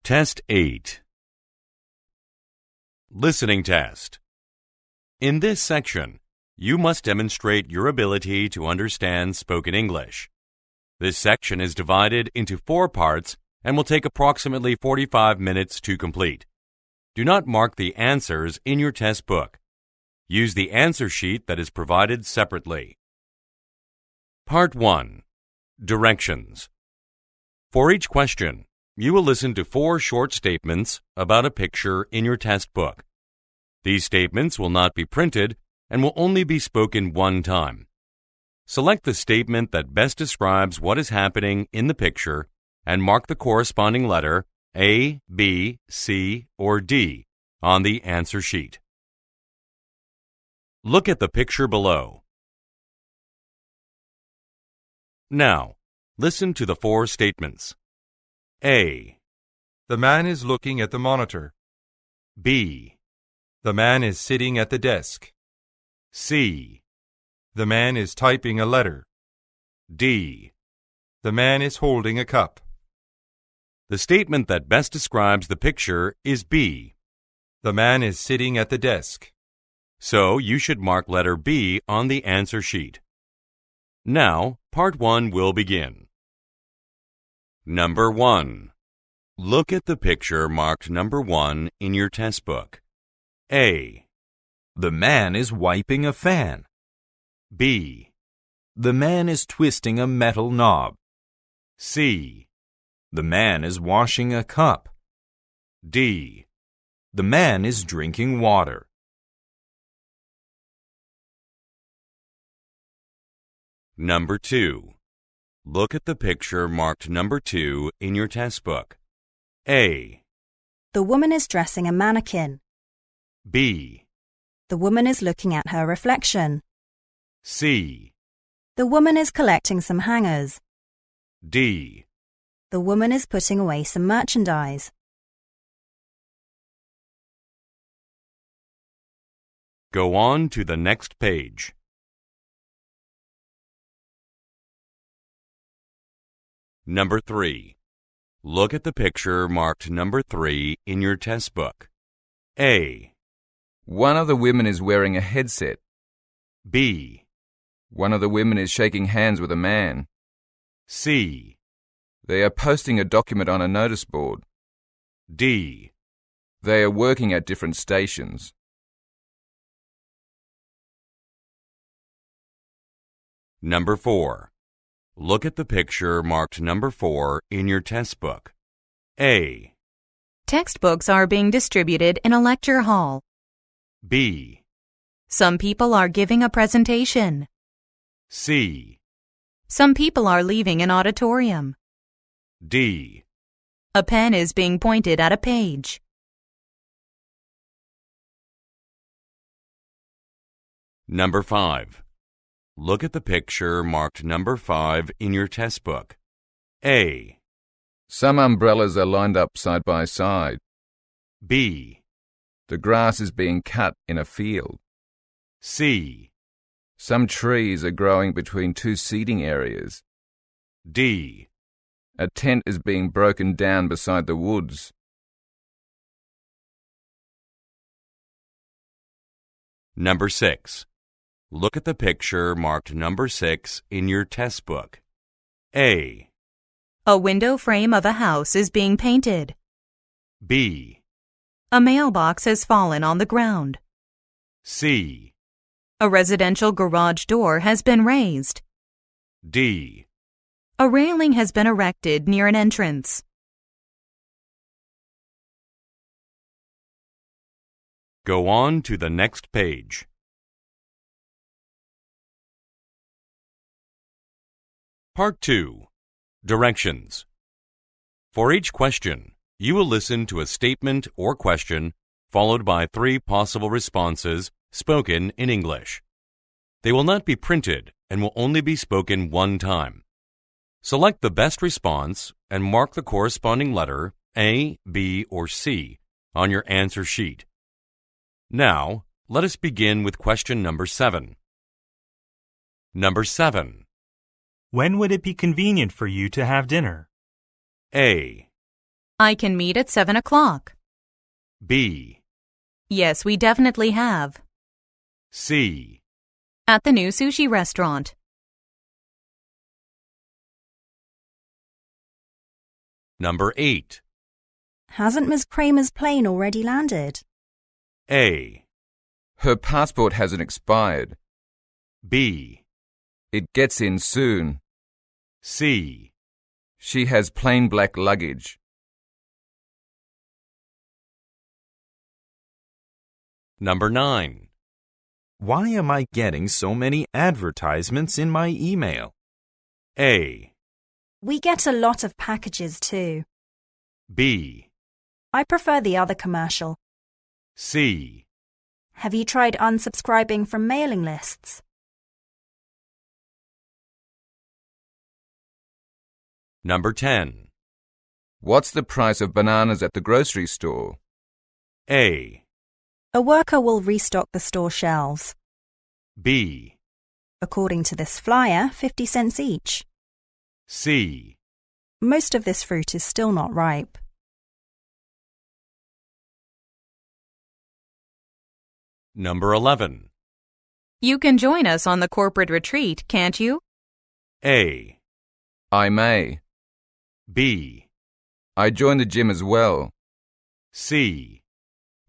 Test 8. Listening Test. In this section, you must demonstrate your ability to understand spoken English. This section is divided into 4 parts and will take approximately 45 minutes to complete. Do not mark the answers in your test book. Use the answer sheet that is provided separately. Part 1. Directions. For each question, you will listen to 4 short statements about a picture in your test book. These statements will not be printed and will only be spoken one time. Select the statement that best describes what is happening in the picture and mark the corresponding letter A, B, C, or D on the answer sheet. Look at the picture below. Now, listen to the 4 statements. A. The man is looking at the monitor. B. The man is sitting at the desk. C. The man is typing a letter. D. The man is holding a cup. The statement that best describes the picture is B. The man is sitting at the desk. So you should mark letter B on the answer sheet. Now, part 1 will begin. Number 1. Look at the picture marked number 1 in your test book. A. The man is wiping a fan. B. The man is twisting a metal knob. C. The man is washing a cup. D. The man is drinking water. Number 2. Look at the picture marked number 2 in your test book. A. The woman is dressing a mannequin. B. The woman is looking at her reflection. C. The woman is collecting some hangers. D. The woman is putting away some merchandise. Go on to the next page. Number 3. Look at the picture marked number 3 in your test book. A. One of the women is wearing a headset. B. One of the women is shaking hands with a man. C. They are posting a document on a notice board. D. They are working at different stations. Number 4. Look at the picture marked number 4 in your test book. A. Textbooks are being distributed in a lecture hall. B. Some people are giving a presentation. C. Some people are leaving an auditorium. D. A pen is being pointed at a page. Number 5. Look at the picture marked number 5 in your test book. A. Some umbrellas are lined up side by side. B. The grass is being cut in a field. C. Some trees are growing between 2 seating areas. D. A tent is being broken down beside the woods. Number 6. Look at the picture marked number 6 in your test book. A. A window frame of a house is being painted. B. A mailbox has fallen on the ground. C. A residential garage door has been raised. D. A railing has been erected near an entrance. Go on to the next page. Part 2. Directions. For each question, you will listen to a statement or question followed by 3 possible responses spoken in English. They will not be printed and will only be spoken one time. Select the best response and mark the corresponding letter A, B, or C on your answer sheet. Now, let us begin with question number 7. Number 7. When would it be convenient for you to have dinner? A. I can meet at 7 o'clock. B. Yes, we definitely have. C. At the new sushi restaurant. Number 8. Hasn't Miss Kramer's plane already landed? A. Her passport hasn't expired. B. It gets in soon. C. She has plain black luggage. Number 9. Why am I getting so many advertisements in my email? A. We get a lot of packages too. B. I prefer the other commercial. C. Have you tried unsubscribing from mailing lists? Number 10. What's the price of bananas at the grocery store? A. A worker will restock the store shelves. B. According to this flyer, 50 cents each. C. Most of this fruit is still not ripe. Number 11. You can join us on the corporate retreat, can't you? A. I may. B. I joined the gym as well. C.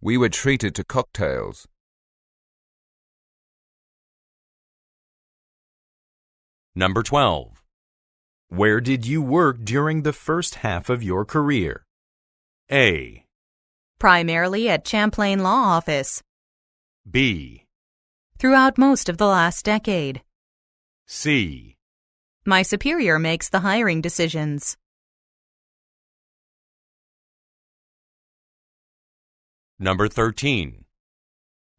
We were treated to cocktails. Number 12. Where did you work during the first half of your career? A. Primarily at Champlain Law Office. B. Throughout most of the last decade. C. My superior makes the hiring decisions. Number 13.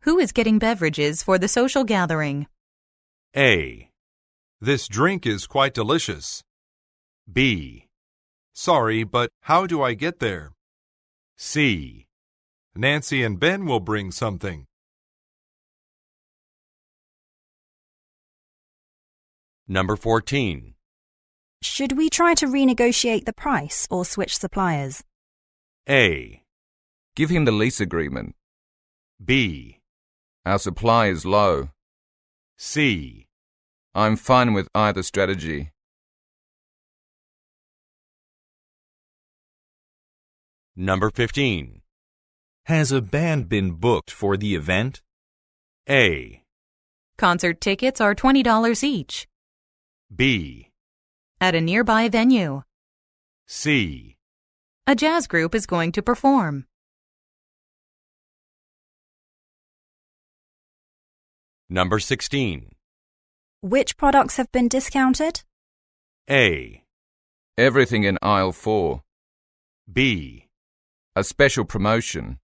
Who is getting beverages for the social gathering? A. This drink is quite delicious. B. Sorry, but how do I get there? C. Nancy and Ben will bring something. Number 14. Should we try to renegotiate the price or switch suppliers? A. Give him the lease agreement. B. Our supply is low. C. I'm fine with either strategy. Number 15. Has a band been booked for the event? A. Concert tickets are $20 each. B. At a nearby venue. C. A jazz group is going to perform. Number 16. Which products have been discounted? A. Everything in aisle 4. B. A special promotion.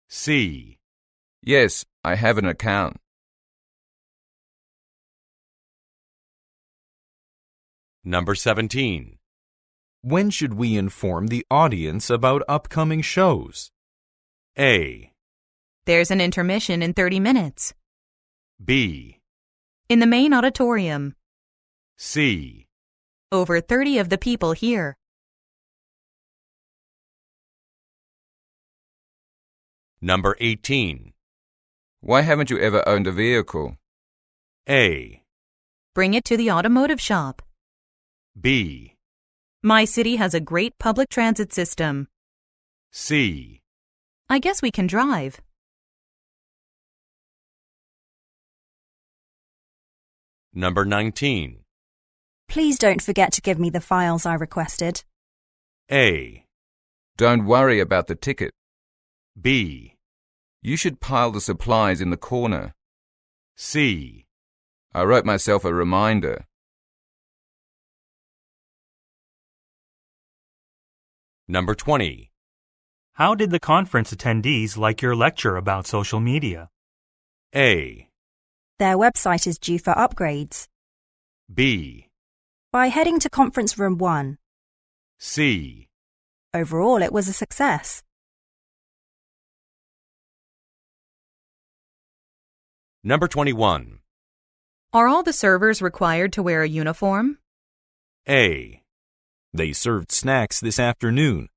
C. Yes, I have an account. Number 17. When should we inform the audience about upcoming shows? A. There's an intermission in 30 minutes. B. In the main auditorium. C. Over 30 of the people here. Number 18. Why haven't you ever owned a vehicle? A. Bring it to the automotive shop. B. My city has a great public transit system. C. I guess we can drive. Number 19. Please don't forget to give me the files I requested. A. Don't worry about the ticket. B. You should pile the supplies in the corner. C. I wrote myself a reminder. Number 20. How did the conference attendees like your lecture about social media? A. Their website is due for upgrades. B. By heading to conference room 1. C. Overall, it was a success. Number 21. Are all the servers required to wear a uniform? A. They served snacks this afternoon.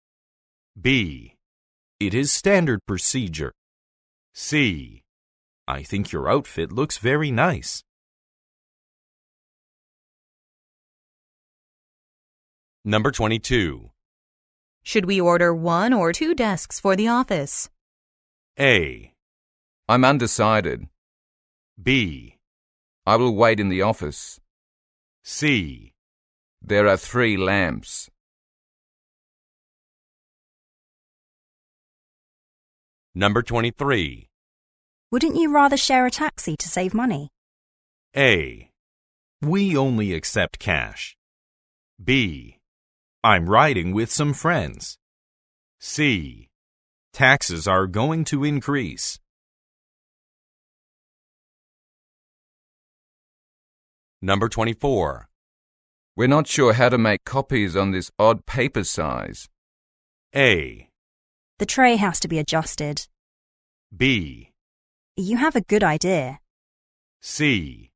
B. It is standard procedure. C. I think your outfit looks very nice. Number 22. Should we order 1 or 2 desks for the office? A. I'm undecided. B. I will wait in the office. C. There are 3 lamps. Number 23. Wouldn't you rather share a taxi to save money? A. We only accept cash. B. I'm riding with some friends. C. Taxes are going to increase. Number 24. We're not sure how to make copies on this odd paper size. A. The tray has to be adjusted. B. You have a good idea. C.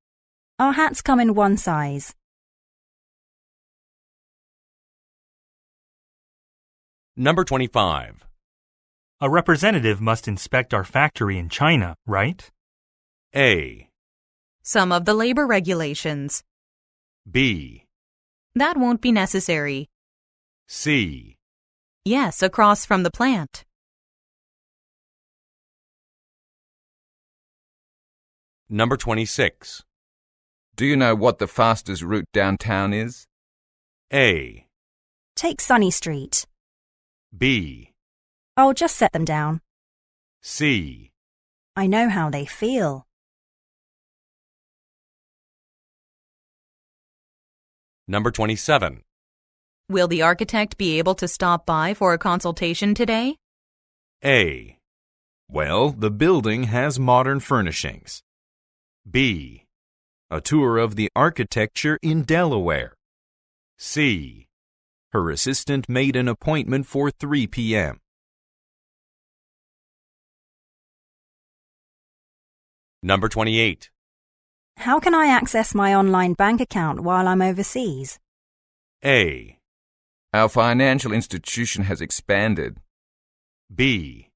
Our hats come in one size. Number 25. A representative must inspect our factory in China, right? A. Some of the labor regulations. B. That won't be necessary. C. Yes, across from the plant. Number 26. Do you know what the fastest route downtown is? A. Take Sunny Street. B. I'll just set them down. C. I know how they feel. Number 27. Will the architect be able to stop by for a consultation today? A. Well, the building has modern furnishings. B. A tour of the architecture in Delaware. C. Her assistant made an appointment for 3 p.m. Number 28. How can I access my online bank account while I'm overseas? A. Our financial institution has expanded. B.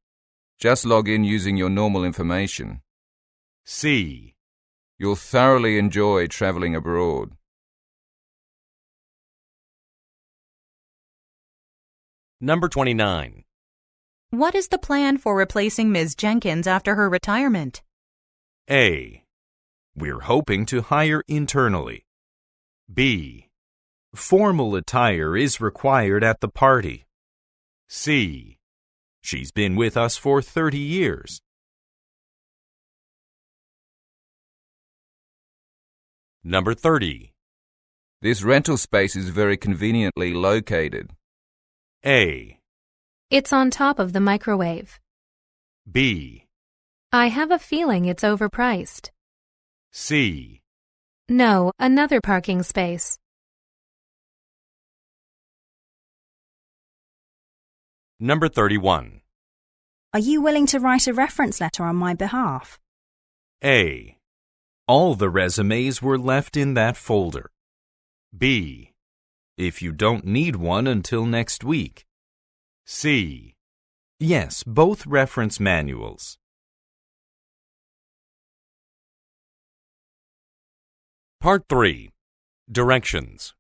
Just log in using your normal information. C. You'll thoroughly enjoy traveling abroad. Number 29. What is the plan for replacing Ms. Jenkins after her retirement? A. We're hoping to hire internally. B. Formal attire is required at the party. C. She's been with us for 30 years. Number 30. This rental space is very conveniently located. A. It's on top of the microwave. B. I have a feeling it's overpriced. C. No, another parking space. Number 31. Are you willing to write a reference letter on my behalf? A. All the resumes were left in that folder. B. If you don't need one until next week. C. Yes, both reference manuals. Part 3. Directions.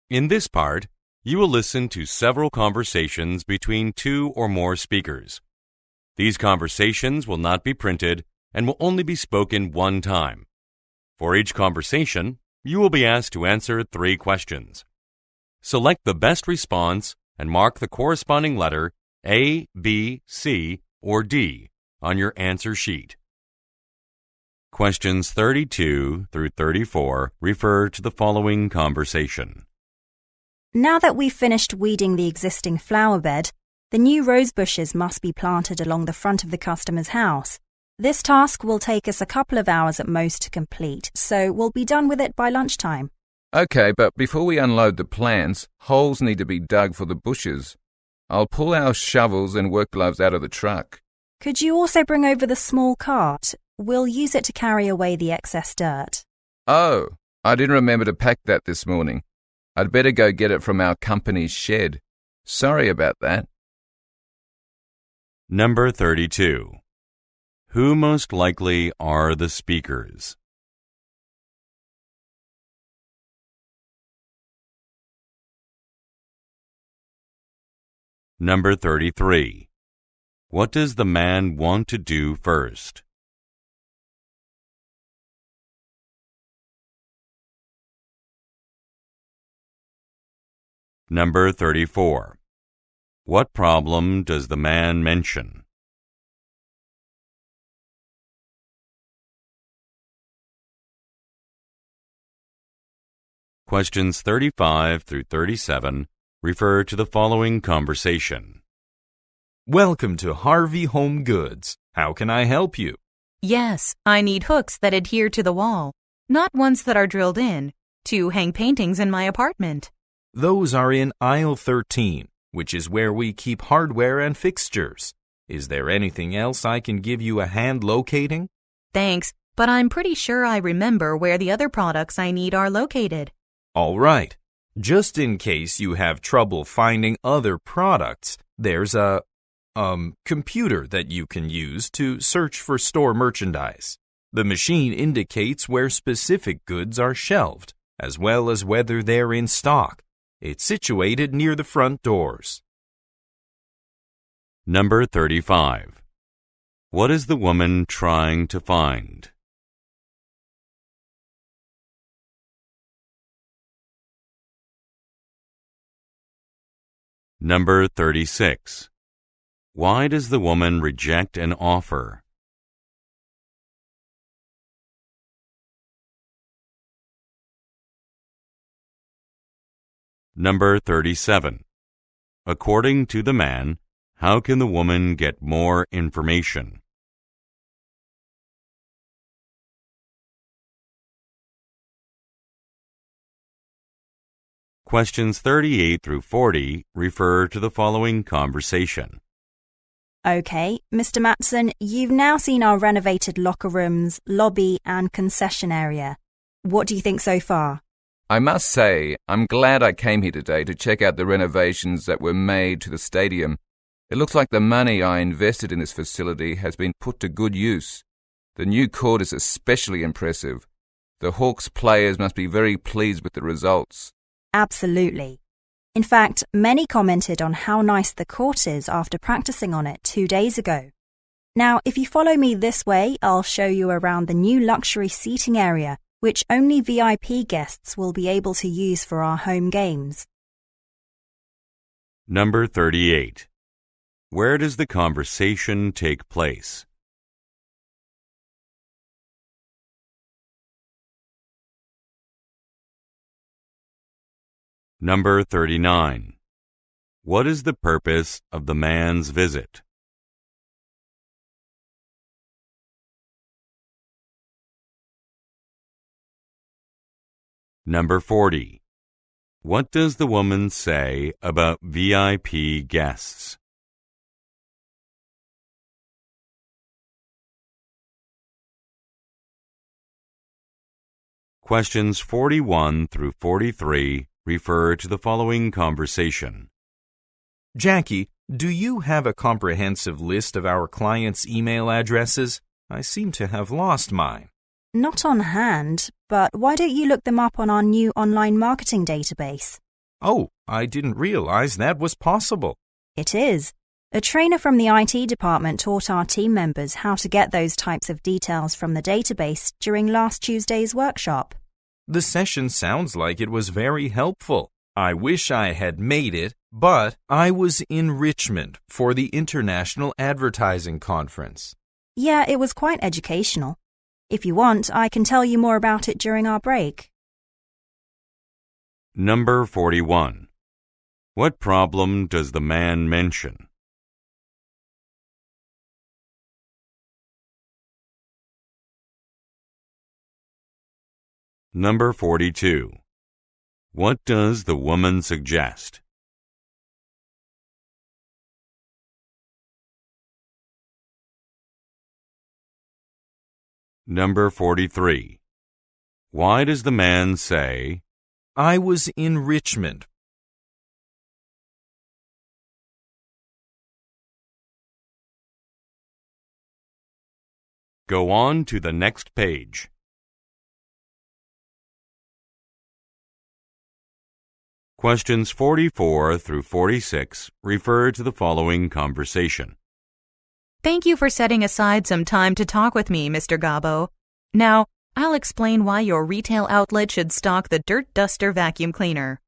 In this part, you will listen to several conversations between 2 or more speakers. These conversations will not be printed and will only be spoken one time. For each conversation, you will be asked to answer 3 questions. Select the best response and mark the corresponding letter A, B, C, or D on your answer sheet. Questions 32 through 34 refer to the following conversation. Now that we've finished weeding the existing flower bed, the new rose bushes must be planted along the front of the customer's house. This task will take us a couple of hours at most to complete, so we'll be done with it by lunchtime. Okay, but before we unload the plants, holes need to be dug for the bushes. I'll pull our shovels and work gloves out of the truck. Could you also bring over the small cart? We'll use it to carry away the excess dirt. Oh, I didn't remember to pack that this morning. I'd better go get it from our company's shed. Sorry about that. Number 32. Who most likely are the speakers? Number 33. What does the man want to do first? Number 34. What problem does the man mention? Questions 35 through 37 refer to the following conversation. Welcome to Harvey Home Goods. How can I help you? Yes, I need hooks that adhere to the wall, not ones that are drilled in, to hang paintings in my apartment. Those are in aisle 13, which is where we keep hardware and fixtures. Is there anything else I can give you a hand locating? Thanks, but I'm pretty sure I remember where the other products I need are located. All right. Just in case you have trouble finding other products, there's a computer that you can use to search for store merchandise. The machine indicates where specific goods are shelved, as well as whether they're in stock. It's situated near the front doors. Number 35. What is the woman trying to find? Number 36. Why does the woman reject an offer? Number 37. According to the man, how can the woman get more information? Questions 38 through 40 refer to the following conversation. Okay, Mr. Matson, you've now seen our renovated locker rooms, lobby and concession area. What do you think so far? I must say, I'm glad I came here today to check out the renovations that were made to the stadium. It looks like the money I invested in this facility has been put to good use. The new court is especially impressive. The Hawks players must be very pleased with the results. Absolutely. In fact, many commented on how nice the court is after practicing on it 2 days ago. Now, if you follow me this way, I'll show you around the new luxury seating area, which only VIP guests will be able to use for our home games. Number 38. Where does the conversation take place? Number 39. What is the purpose of the man's visit? Number 40. What does the woman say about VIP guests? Questions 41 through 43 refer to the following conversation. Jackie, do you have a comprehensive list of our clients' email addresses? I seem to have lost mine. Not on hand, but why don't you look them up on our new online marketing database? Oh, I didn't realize that was possible. It is. A trainer from the IT department taught our team members how to get those types of details from the database during last Tuesday's workshop. The session sounds like it was very helpful. I wish I had made it, but I was in Richmond for the International Advertising Conference. Yeah, it was quite educational. If you want, I can tell you more about it during our break. Number 41. What problem does the man mention? Number 42. What does the woman suggest? Number 43. Why does the man say, I was in Richmond Go on to the next page. Questions 44 through 46 refer to the following conversation. Thank you for setting aside some time to talk with me, Mr. Gabo. Now, I'll explain why your retail outlet should stock the Dirt Duster vacuum cleaner.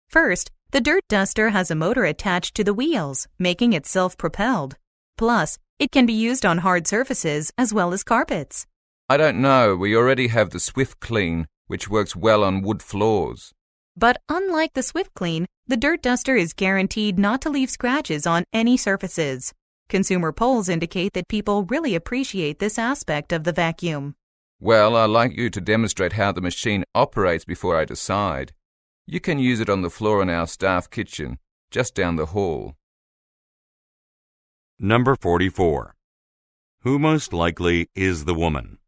First, the Dirt Duster has a motor attached to the wheels, making it self-propelled. Plus, it can be used on hard surfaces as well as carpets. I don't know. We already have the Swift Clean, which works well on wood floors. But unlike the Swift Clean, the Dirt Duster is guaranteed not to leave scratches on any surfaces. Consumer polls indicate that people really appreciate this aspect of the vacuum. Well, I'd like you to demonstrate how the machine operates before I decide. You can use it on the floor in our staff kitchen, just down the hall. Number 44. Who most likely is the woman?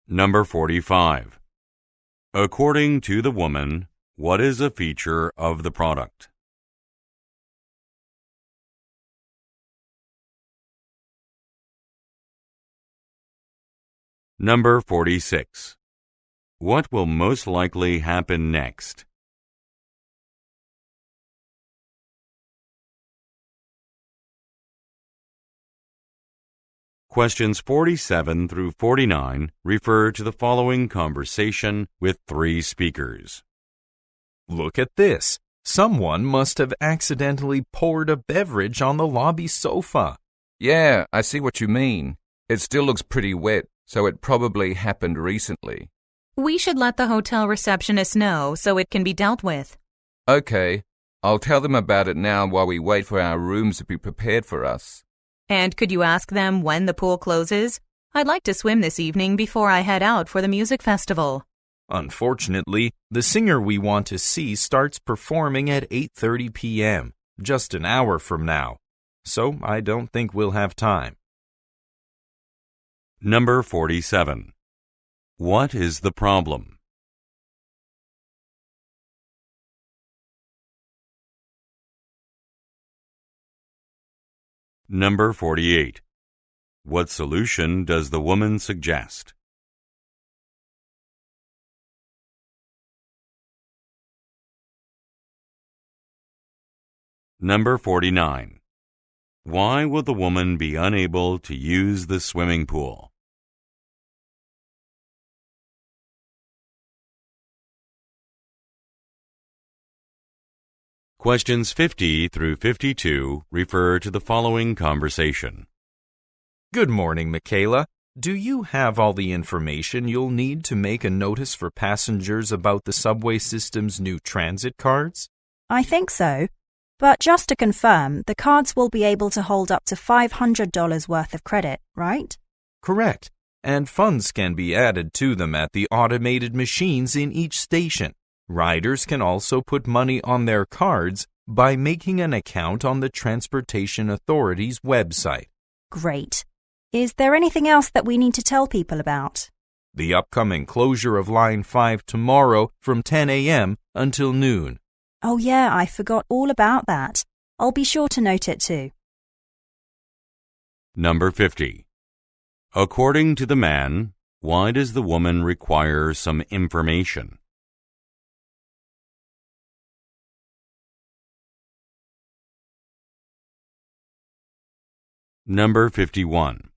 Number 45. According to the woman, what is a feature of the product? Number 46. What will most likely happen next? Questions 47 through 49 refer to the following conversation with three speakers. Look at this. Someone must have accidentally poured a beverage on the lobby sofa. Yeah, I see what you mean. It still looks pretty wet, so it probably happened recently. We should let the hotel receptionist know so it can be dealt with. Okay, I'll tell them about it now while we wait for our rooms to be prepared for us. And could you ask them when the pool closes? I'd like to swim this evening before I head out for the music festival. Unfortunately, the singer we want to see starts performing at 8:30 p.m., just an hour from now. So I don't think we'll have time. Number 47. What is the problem? Number 48. What solution does the woman suggest? Number 49. Why will the woman be unable to use the swimming pool? Questions 50 through 52 refer to the following conversation. Good morning, Michaela. Do you have all the information you'll need to make a notice for passengers about the subway system's new transit cards? I think so. But just to confirm, the cards will be able to hold up to $500 worth of credit, right? Correct. And funds can be added to them at the automated machines in each station. Riders can also put money on their cards by making an account on the Transportation Authority's website. Great. Is there anything else that we need to tell people about? The upcoming closure of Line 5 tomorrow from 10 a.m. until noon. Oh yeah, I forgot all about that. I'll be sure to note it too. Number 50. According to the man, why does the woman require some information? Number 51.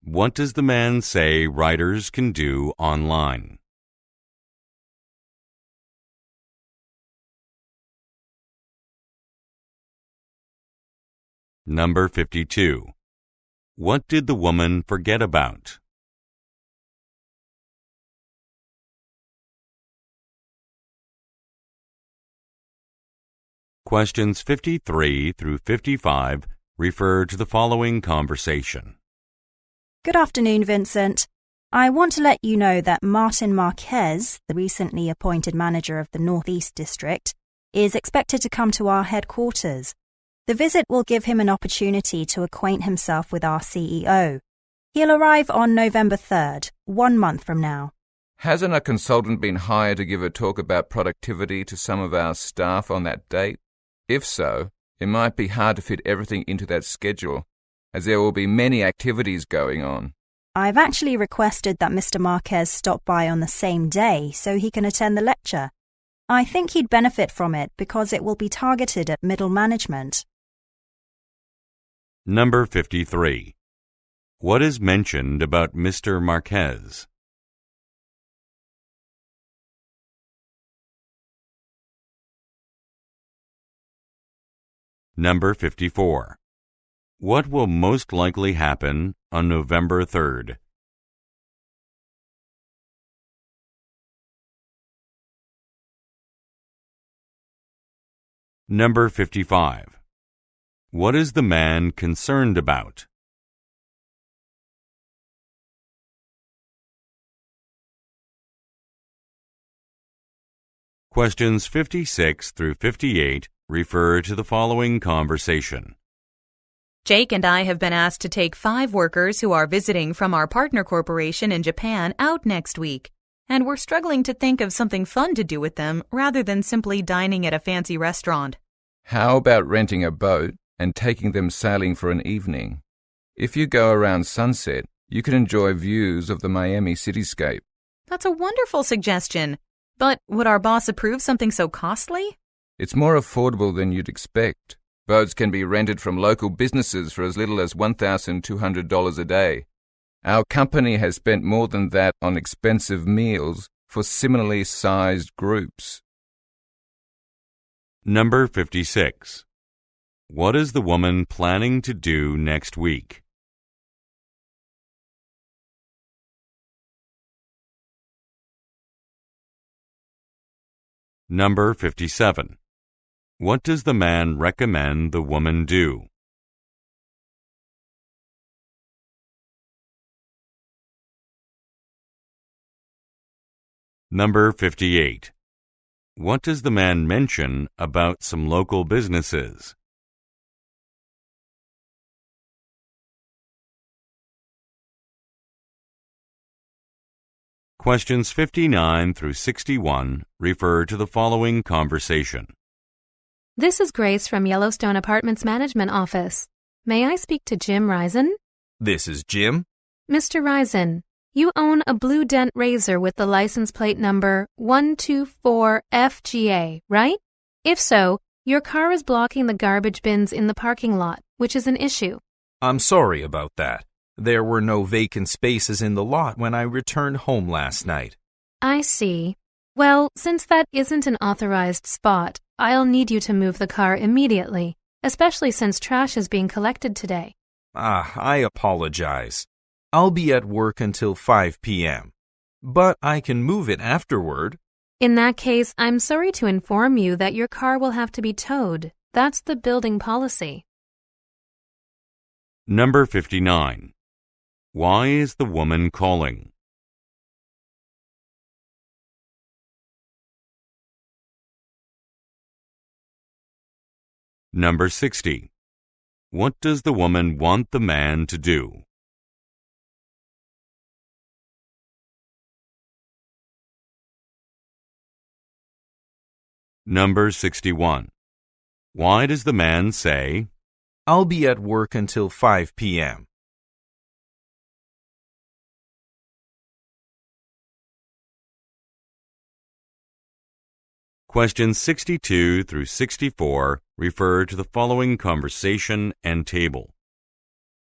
What does the man say riders can do online? Number 52. What did the woman forget about? Questions 53 through 55 refer to the following conversation. Good afternoon, Vincent. I want to let you know that Martin Marquez, the recently appointed manager of the Northeast District, is expected to come to our headquarters. The visit will give him an opportunity to acquaint himself with our CEO. He'll arrive on November 3rd, 1 month from now. Hasn't a consultant been hired to give a talk about productivity to some of our staff on that date? If so, it might be hard to fit everything into that schedule, as there will be many activities going on. I've actually requested that Mr. Marquez stop by on the same day so he can attend the lecture. I think he'd benefit from it because it will be targeted at middle management. Number 53. What is mentioned about Mr. Marquez? Number 54. What will most likely happen on November 3rd? Number 55. What is the man concerned about? Questions 56 through 58 refer to the following conversation. Jake and I have been asked to take 5 workers who are visiting from our partner corporation in Japan out next week, and we're struggling to think of something fun to do with them rather than simply dining at a fancy restaurant. How about renting a boat and taking them sailing for an evening? If you go around sunset, you can enjoy views of the Miami cityscape. That's a wonderful suggestion. But would our boss approve something so costly? It's more affordable than you'd expect. Boats can be rented from local businesses for as little as $1,200 a day. Our company has spent more than that on expensive meals for similarly sized groups. Number 56. What is the woman planning to do next week? Number 57. What does the man recommend the woman do? Number 58. What does the man mention about some local businesses? Questions 59 through 61 refer to the following conversation. This is Grace from Yellowstone Apartments Management Office. May I speak to Jim Risen? This is Jim. Mr. Risen, you own a blue dent razor with the license plate number 124FGA, right? If so, your car is blocking the garbage bins in the parking lot, which is an issue. I'm sorry about that. There were no vacant spaces in the lot when I returned home last night. I see. Well, since that isn't an authorized spot, I'll need you to move the car immediately, especially since trash is being collected today. I apologize. I'll be at work until 5 p.m., but I can move it afterward. In that case, I'm sorry to inform you that your car will have to be towed. That's the building policy. Number 59. Why is the woman calling? Number 60. What does the woman want the man to do? Number 61. Why does the man say, I'll be at work until 5 p.m.? Questions 62 through 64 refer to the following conversation and table.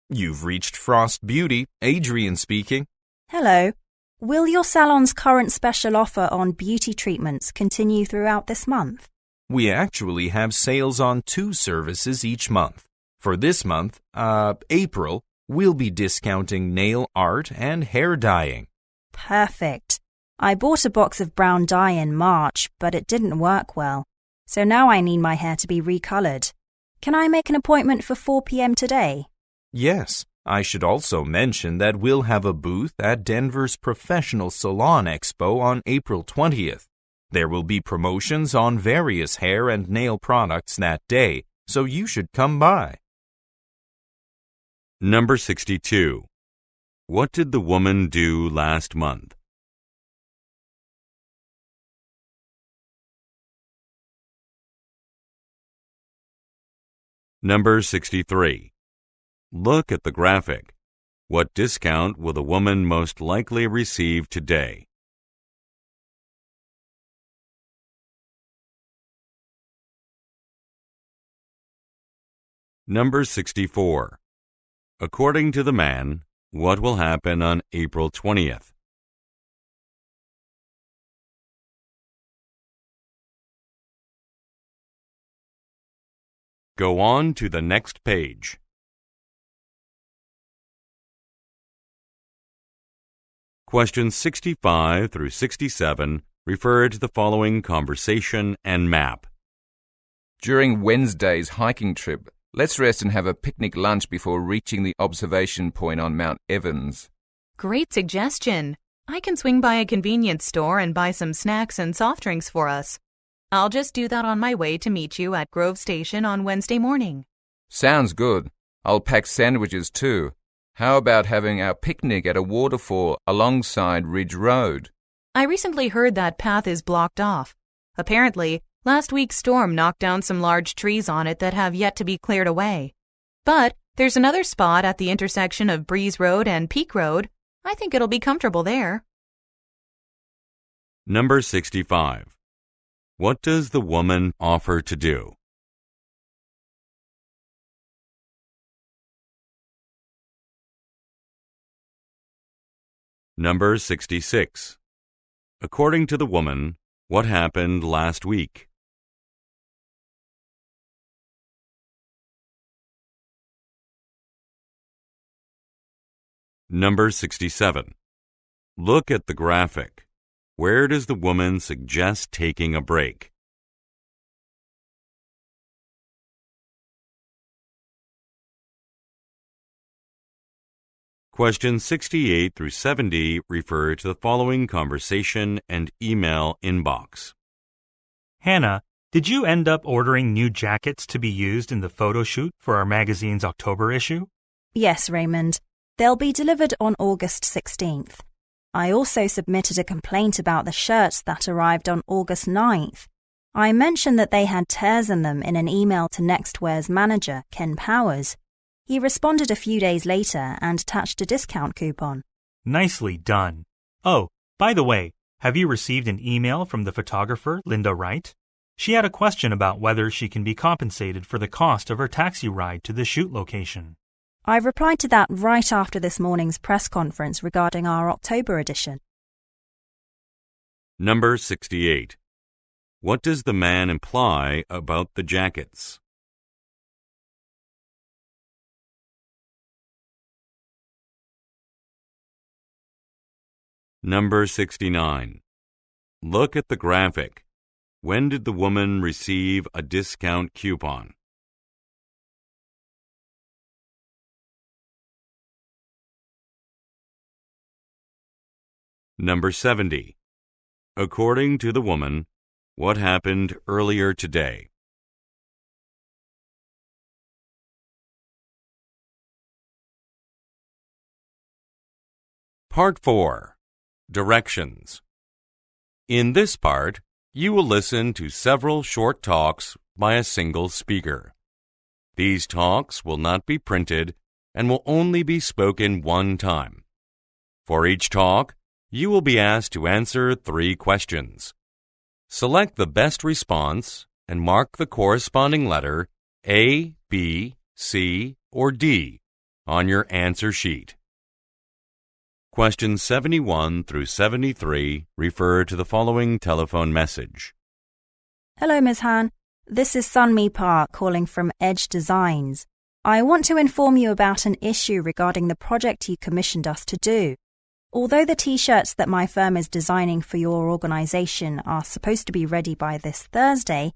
You've reached Frost Beauty. Adrian speaking. Hello. Will your salon's current special offer on beauty treatments continue throughout this month? We actually have sales on 2 services each month. For this month, April, we'll be discounting nail art and hair dyeing. Perfect. I bought a box of brown dye in March, but it didn't work well. So now I need my hair to be recolored. Can I make an appointment for 4 p.m. today? Yes. I should also mention that we'll have a booth at Denver's Professional Salon Expo on April 20th. There will be promotions on various hair and nail products that day, so you should come by. Number 62. What did the woman do last month? Number 63. Look at the graphic. What discount will the woman most likely receive today? Number 64. According to the man, what will happen on April 20th? Go on to the next page. Questions 65 through 67 refer to the following conversation and map. During Wednesday's hiking trip, let's rest and have a picnic lunch before reaching the observation point on Mount Evans. Great suggestion. I can swing by a convenience store and buy some snacks and soft drinks for us. I'll just do that on my way to meet you at Grove Station on Wednesday morning. Sounds good. I'll pack sandwiches too. How about having our picnic at a waterfall alongside Ridge Road? I recently heard that path is blocked off. Apparently, last week's storm knocked down some large trees on it that have yet to be cleared away. But there's another spot at the intersection of Breeze Road and Peak Road. I think it'll be comfortable there. Number 65. What does the woman offer to do? Number 66. According to the woman, what happened last week? Number 67. Look at the graphic. Where does the woman suggest taking a break? Questions 68 through 70 refer to the following conversation and email inbox. Hannah, did you end up ordering new jackets to be used in the photo shoot for our magazine's October issue? Yes, Raymond. They'll be delivered on August 16th. I also submitted a complaint about the shirts that arrived on August 9th. I mentioned that they had tears in them in an email to Nextwear's manager, Ken Powers. He responded a few days later and attached a discount coupon. Nicely done. Oh, by the way, have you received an email from the photographer, Linda Wright? She had a question about whether she can be compensated for the cost of her taxi ride to the shoot location. I replied to that right after this morning's press conference regarding our October edition. Number 68. What does the man imply about the jackets? Number 69. Look at the graphic. When did the woman receive a discount coupon? Number 70. According to the woman, what happened earlier today? Part 4. Directions. In this part, you will listen to several short talks by a single speaker. These talks will not be printed and will only be spoken one time. For each talk, you will be asked to answer 3 questions. Select the best response and mark the corresponding letter A, B, C, or D on your answer sheet. Questions 71 through 73 refer to the following telephone message. Hello, Ms. Han. This is Sunmi Park calling from Edge Designs. I want to inform you about an issue regarding the project you commissioned us to do. Although the T-shirts that my firm is designing for your organization are supposed to be ready by this Thursday,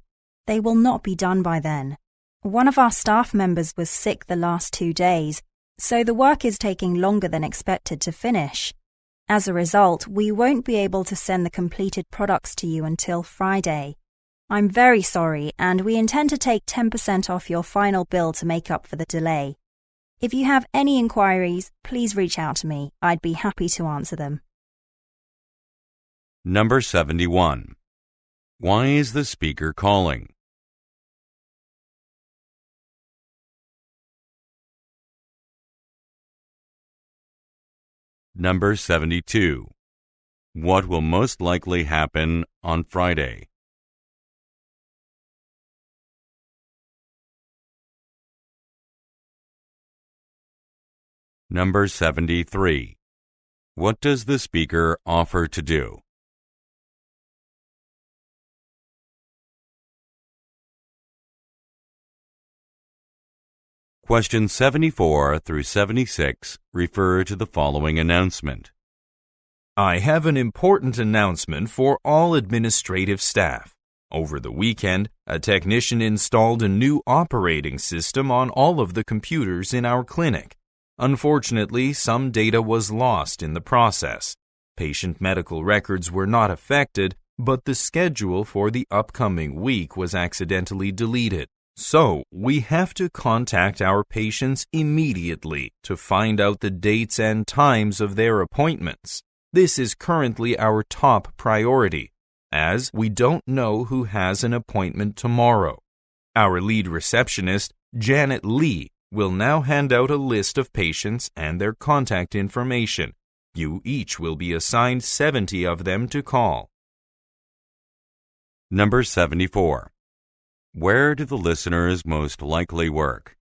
they will not be done by then. One of our staff members was sick the last 2 days, so the work is taking longer than expected to finish. As a result, we won't be able to send the completed products to you until Friday. I'm very sorry, and we intend to take 10% off your final bill to make up for the delay. If you have any inquiries, please reach out to me. I'd be happy to answer them. Number 71. Why is the speaker calling? Number 72. What will most likely happen on Friday? Number 73. What does the speaker offer to do? Questions 74 through 76 refer to the following announcement. I have an important announcement for all administrative staff. Over the weekend, a technician installed a new operating system on all of the computers in our clinic. Unfortunately, some data was lost in the process. Patient medical records were not affected, but the schedule for the upcoming week was accidentally deleted. So, we have to contact our patients immediately to find out the dates and times of their appointments. This is currently our top priority, as we don't know who has an appointment tomorrow. Our lead receptionist, Janet Lee, will now hand out a list of patients and their contact information. You each will be assigned 70 of them to call. Number 74. Where do the listeners most likely work?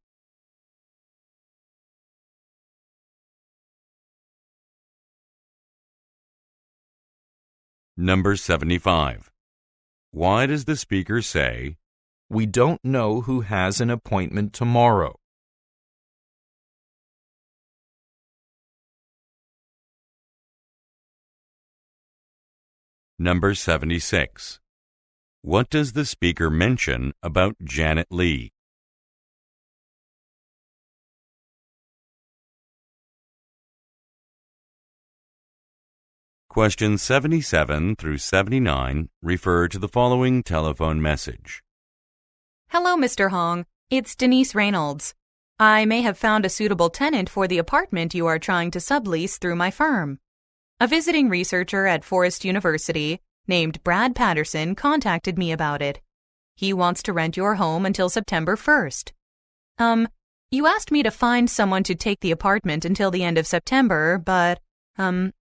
Number 75. Why does the speaker say, We don't know who has an appointment tomorrow? Number 76. What does the speaker mention about Janet Lee? Questions 77 through 79 refer to the following telephone message. Hello, Mr. Hong. It's Denise Reynolds. I may have found a suitable tenant for the apartment you are trying to sublease through my firm. A visiting researcher at Forest University named Brad Patterson contacted me about it. He wants to rent your home until September 1st. You asked me to find someone to take the apartment until the end of September, but,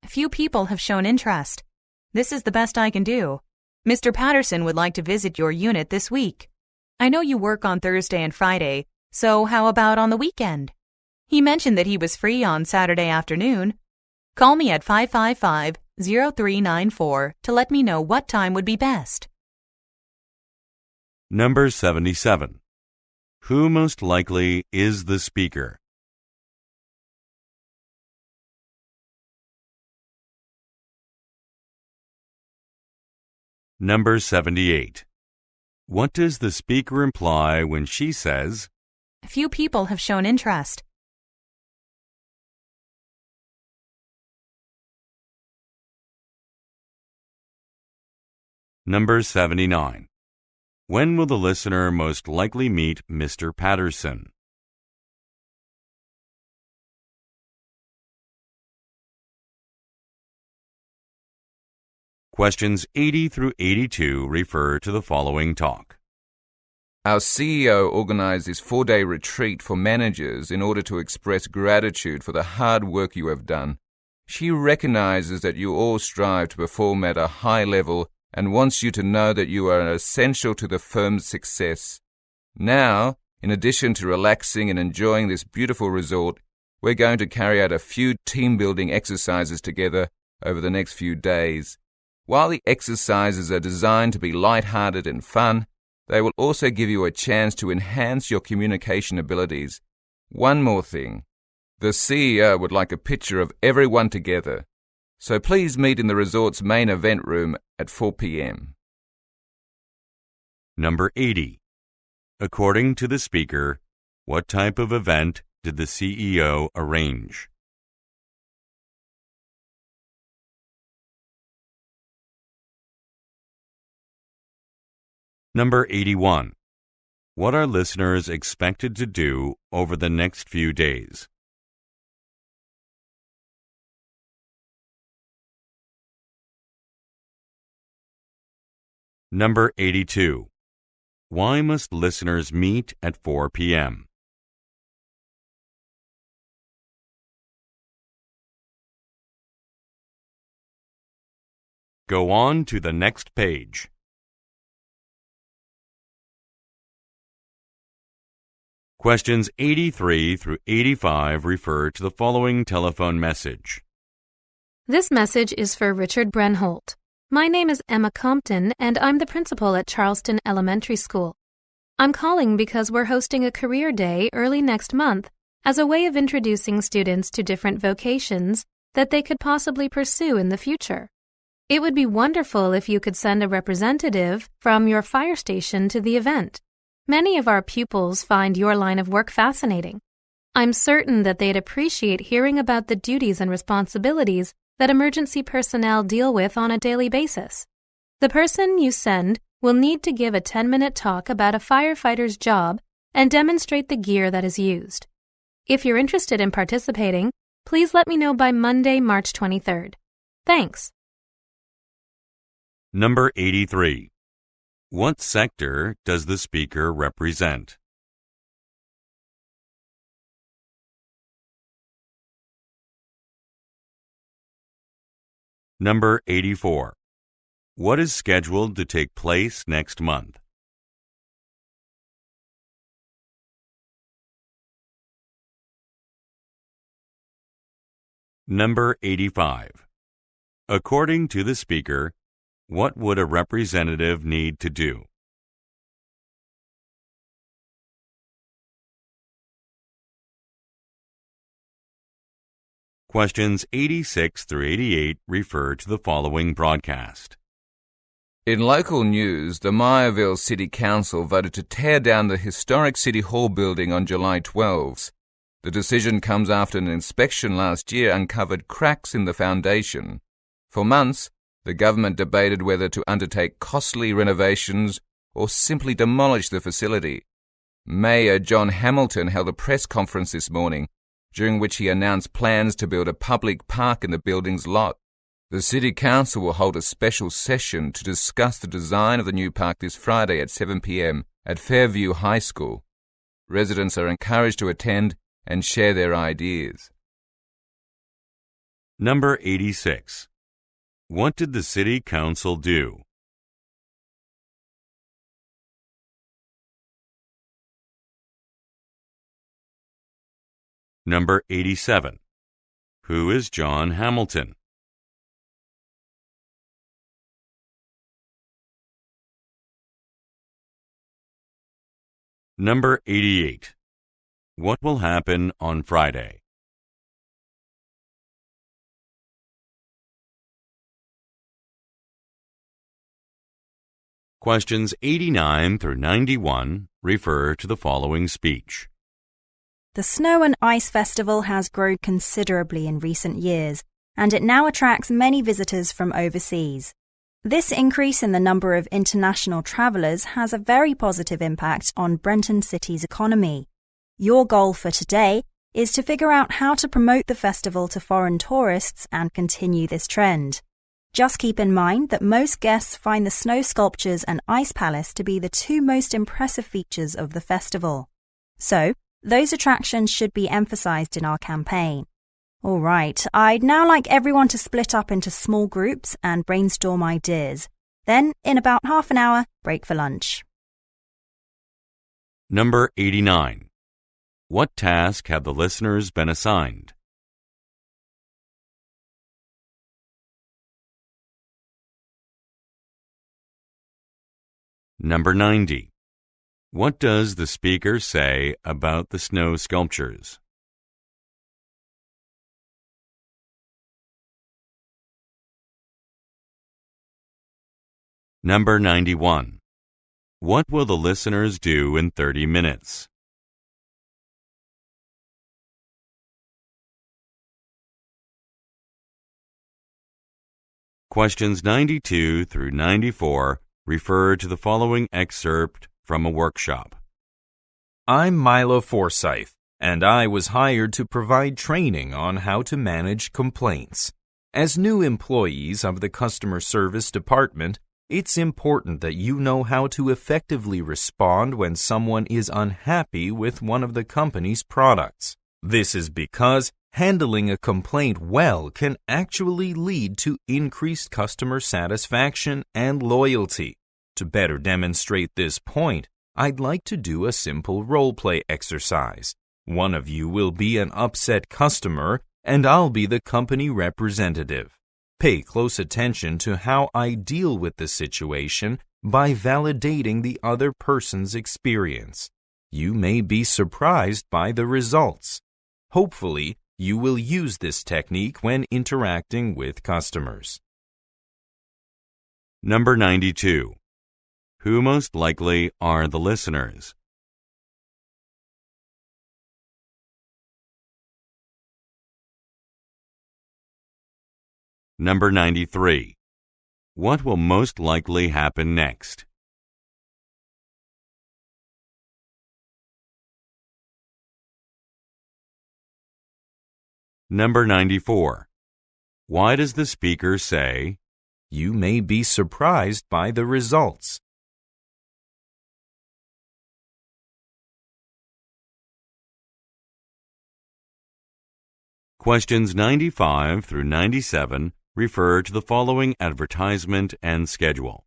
few people have shown interest. This is the best I can do. Mr. Patterson would like to visit your unit this week. I know you work on Thursday and Friday, so how about on the weekend? He mentioned that he was free on Saturday afternoon. Call me at 555-0394 to let me know what time would be best. Number 77. Who most likely is the speaker? Number 78. What does the speaker imply when she says, Few people have shown interest. Number 79. When will the listener most likely meet Mr. Patterson? Questions 80 through 82 refer to the following talk. Our CEO organized this 4-day retreat for managers in order to express gratitude for the hard work you have done. She recognizes that you all strive to perform at a high level and wants you to know that you are essential to the firm's success. Now, in addition to relaxing and enjoying this beautiful resort, we're going to carry out a few team-building exercises together over the next few days. While the exercises are designed to be light-hearted and fun, they will also give you a chance to enhance your communication abilities. One more thing. The CEO would like a picture of everyone together. So please meet in the resort's main event room at 4 p.m. Number 80. According to the speaker, what type of event did the CEO arrange? Number 81. What are listeners expected to do over the next few days? Number 82. Why must listeners meet at 4 p.m.? Go on to the next page. Questions 83 through 85 refer to the following telephone message. This message is for Richard Brenholt. My name is Emma Compton, and I'm the principal at Charleston Elementary School. I'm calling because we're hosting a career day early next month as a way of introducing students to different vocations that they could possibly pursue in the future. It would be wonderful if you could send a representative from your fire station to the event. Many of our pupils find your line of work fascinating. I'm certain that they'd appreciate hearing about the duties and responsibilities that emergency personnel deal with on a daily basis. The person you send will need to give a 10-minute talk about a firefighter's job and demonstrate the gear that is used. If you're interested in participating, please let me know by Monday, March 23rd. Thanks. Number 83. What sector does the speaker represent? Number 84. What is scheduled to take place next month? Number 85. According to the speaker, what would a representative need to do? Questions 86 through 88 refer to the following broadcast. In local news, the Meyerville City Council voted to tear down the historic City Hall building on July 12. The decision comes after an inspection last year uncovered cracks in the foundation. For months, the government debated whether to undertake costly renovations or simply demolish the facility. Mayor John Hamilton held a press conference this morning, during which he announced plans to build a public park in the building's lot. The City Council will hold a special session to discuss the design of the new park this Friday at 7 p.m. at Fairview High School. Residents are encouraged to attend and share their ideas. Number 86. What did the City Council do? Number 87. Who is John Hamilton? Number 88. What will happen on Friday? Questions 89 through 91 refer to the following speech. The Snow and Ice Festival has grown considerably in recent years, and it now attracts many visitors from overseas. This increase in the number of international travellers has a very positive impact on Brenton City's economy. Your goal for today is to figure out how to promote the festival to foreign tourists and continue this trend. Just keep in mind that most guests find the snow sculptures and ice palace to be the two most impressive features of the festival. So, those attractions should be emphasized in our campaign. All right, I'd now like everyone to split up into small groups and brainstorm ideas. Then, in about half an hour, break for lunch. Number 89. What task have the listeners been assigned? Number 90. What does the speaker say about the snow sculptures? Number 91. What will the listeners do in 30 minutes? Questions 92 through 94 refer to the following excerpt from a workshop. I'm Milo Forsyth, and I was hired to provide training on how to manage complaints. As new employees of the customer service department, it's important that you know how to effectively respond when someone is unhappy with one of the company's products. This is because Handling a complaint well can actually lead to increased customer satisfaction and loyalty. To better demonstrate this point, I'd like to do a simple role-play exercise. One of you will be an upset customer, and I'll be the company representative. Pay close attention to how I deal with the situation by validating the other person's experience. You may be surprised by the results. Hopefully, you will use this technique when interacting with customers. Number 92. Who most likely are the listeners? Number 93. What will most likely happen next? Number 94. Why does the speaker say, You may be surprised by the results? Questions 95 through 97 refer to the following advertisement and schedule.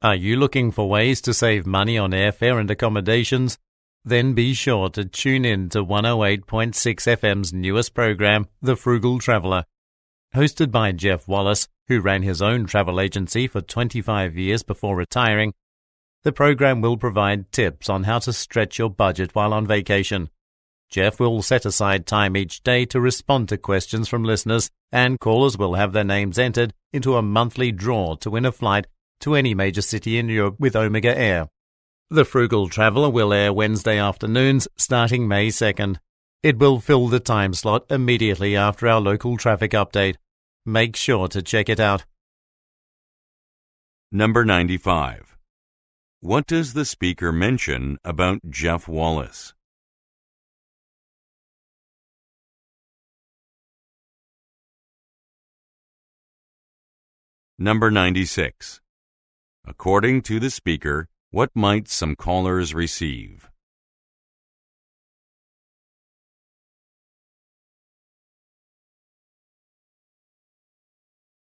Are you looking for ways to save money on airfare and accommodations? Then be sure to tune in to 108.6 FM's newest program, The Frugal Traveller. Hosted by Jeff Wallace, who ran his own travel agency for 25 years before retiring, the program will provide tips on how to stretch your budget while on vacation. Jeff will set aside time each day to respond to questions from listeners, and callers will have their names entered into a monthly draw to win a flight to any major city in Europe with Omega Air. The Frugal Traveller will air Wednesday afternoons starting May 2nd. It will fill the time slot immediately after our local traffic update. Make sure to check it out. Number 95. What does the speaker mention about Jeff Wallace? Number 96. According to the speaker, what might some callers receive?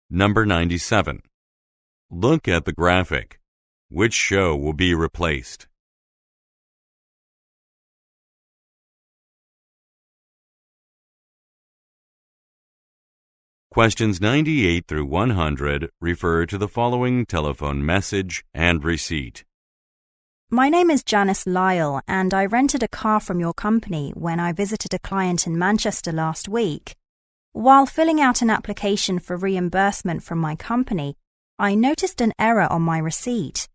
Number 97. Look at the graphic. Which show will be replaced? Questions 98 through 100 refer to the following telephone message and receipt. My name is Janice Lyle, and I rented a car from your company when I visited a client in Manchester last week. While filling out an application for reimbursement from my company, I noticed an error on my receipt.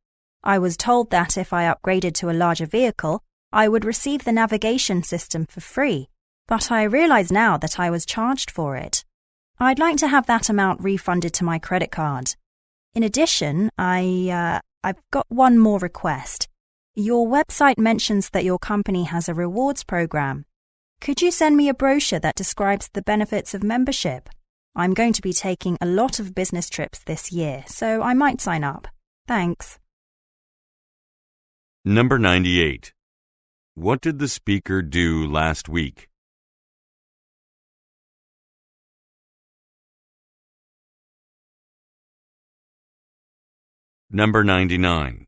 I was told that if I upgraded to a larger vehicle, I would receive the navigation system for free, but I realize now that I was charged for it. I'd like to have that amount refunded to my credit card. In addition, I've got one more request. Your website mentions that your company has a rewards program. Could you send me a brochure that describes the benefits of membership? I'm going to be taking a lot of business trips this year, so I might sign up. Thanks. Number 98. What did the speaker do last week? Number 99.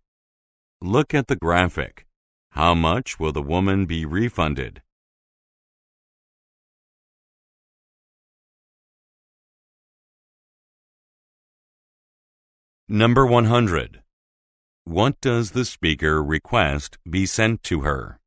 Look at the graphic. How much will the woman be refunded? Number 100. What does the speaker request be sent to her?